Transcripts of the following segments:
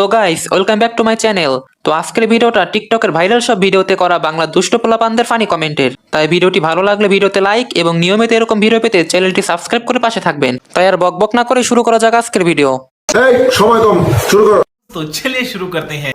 তো guys welcome back to my channel. তো আজকের ভিডিওটা টিকটকের ভাইরাল সব ভিডিওতে করা বাংলা দুষ্ট পোলাপানদের ফানি কমেন্টের। তাই ভিডিওটি ভালো লাগলে ভিডিওতে লাইক এবং নিয়মিত এরকম ভিডিও পেতে চ্যানেলটি সাবস্ক্রাইব করে পাশে থাকবেন। তাই আর বকবক না করে শুরু করা যাক আজকের ভিডিও। এই সময় কম, শুরু করো। तो चलिए शुरू करते हैं।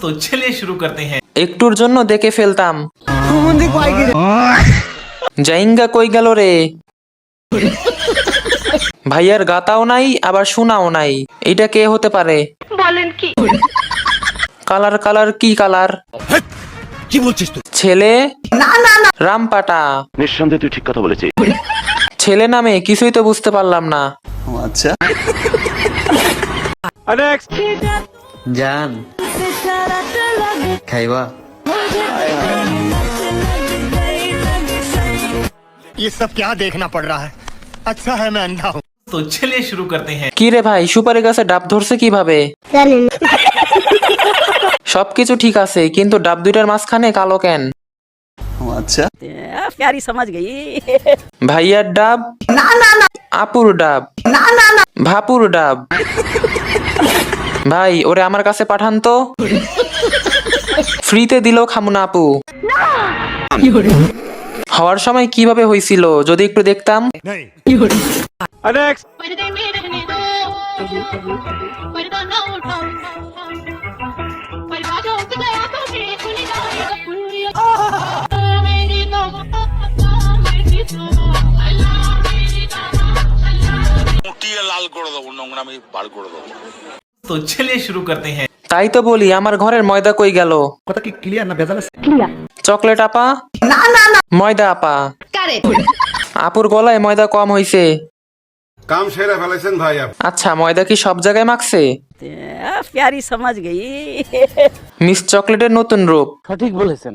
तो चलिए शुरू करते हैं। একটুর জন্য দেখে ফেলতাম জাইঙ্গা কই গেল রে। ভাইয়ার গাতাও নাই আবার শোনাও নাই, এটা কে হতে পারে? বলেন কি? কালার কালার কি কালার? কি বলছিস তুই? ছেলে রামপাটা। নিঃসন্দেহে তুই ঠিক কথা বলেছিস। ছেলে নামে কিছুই তো বুঝতে পারলাম না। আচ্ছা জান খাইবা? ये सब क्या देखना पड़ रहा है? अच्छा है मैं अंधा हूँ। तो चलिए शुरू करते हैं। কি রে ভাই, সুপারি গাছে ডাব ধরছে কিভাবে? সবকিছু ঠিক আছে কিন্তু ডাব দুইটার মাঝখানে কালো কেন? আচ্ছা प्यारी समझ गई। ভাইয়ার ডাব আপুর ডাব ভাপুর ডাব। ভাই ওরে আমার কাছে পাঠান তো, ফ্রিতে দিলেও খামু না আপু। হওয়ার সময় কিভাবে হয়েছিল যদি একটু দেখতাম। पर्दे में रहने दो, पर्दा ना उठाओ, परवाज़ उठ गया तो फिर खुल जाएगा मेरी तो मेरी तो মুটিয়ে লাল করে দেবো, নোংরামি বার করে দেবো। तो चलिए शुरू करते हैं। তাই তো বলি আমার ঘরের ময়দা কই গেল? কথা কি ক্লিয়ার না ভেজাল আছে? চকলেট আপা ময়দা আপা। আপুর গলায় ময়দা কম হইছে। কাম সেরা ফেলেছেন ভাই আপনি। আচ্ছা ময়দা কি সব জায়গায় মাখছে? प्यारी समझ गई। মিস চকলেটের নতুন রূপ। সঠিক বলেছেন।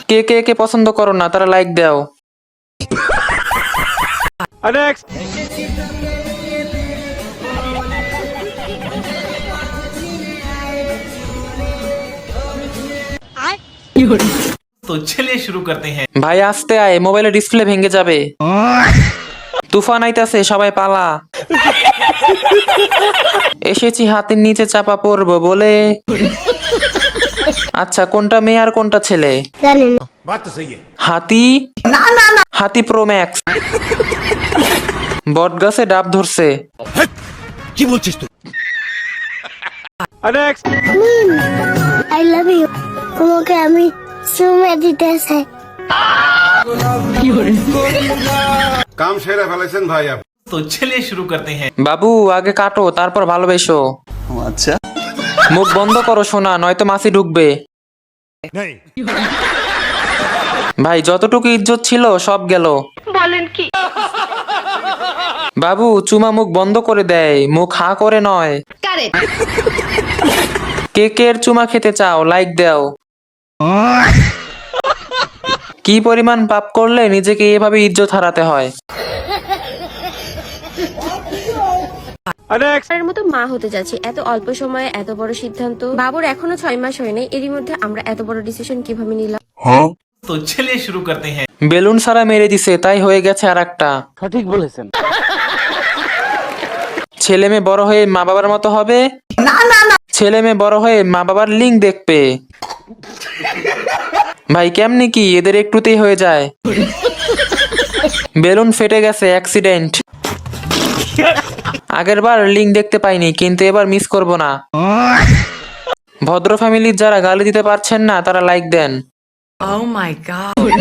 কে কে কে পছন্দ করো না তারা লাইক দাও। तो चलिए शुरू करते हैं। ভাই আসতে আয়, মোবাইলের ডিসপ্লে ভেঙে যাবে। তুফান আইতাছে, সবাই পালা। এসেছি হাতের নিচে চাপা পড়বো বলে। আচ্ছা কোনটা মেয়ে আর কোনটা ছেলে? হাতি হাতি প্রো ম্যাক্স। বট গাছে ডাব ধরছে। কি বলছিস তুই? আই লাভ ইউ, তোমাকে আমি চুমে দিতে চাই। কাম সেরা ফেলেছেন ভাই আপনি। तो चलिए शुरू करते हैं। বাবু আগে কাটো তারপর ভালোবেসো। আচ্ছা মুখ বন্ধ করো সোনা, নয়তো মাছি ঢুকবে। ভাই যতটুকু ইজ্জত ছিল সব গেল। বলেন কি? বাবু চুমা মুখ বন্ধ করে দেয়, মুখ হা করে নয়। কে কে চুমা খেতে চাও লাইক দাও। কি পরিমাণ পাপ করলে নিজেকে এভাবে ইজ্জত হারাতে হয়। এর মতো মা হতে যাচ্ছি, এত অল্প সময়ে এত বড় সিদ্ধান্ত। বাবুর এখনো 6 মাস হয়নি, এরই মধ্যে আমরা এত বড় ডিসিশন কিভাবে নিলাম? तो चलिए शुरू करते हैं। বেলুন সারা মেরে দিছে তাই হয়ে গেছে আর একটা। সঠিক বলেছেন। ছেলে মেয়ে বড় হয়ে মা বাবার মতো হবে। ছেলে মেয়ে বড় হয়ে মা বাবার লিঙ্ক দেখবে। ভাই কেমনি কি এদের একটুতেই হয়ে যায়। বেলুন ফেটে গেছে অ্যাক্সিডেন্ট। আগের বার লিঙ্ক দেখতে পাইনি কিন্তু এবার মিস করব না। ভদ্র ফ্যামিলির যারা গালি দিতে পারছেন না তারা লাইক দেন। Oh my God.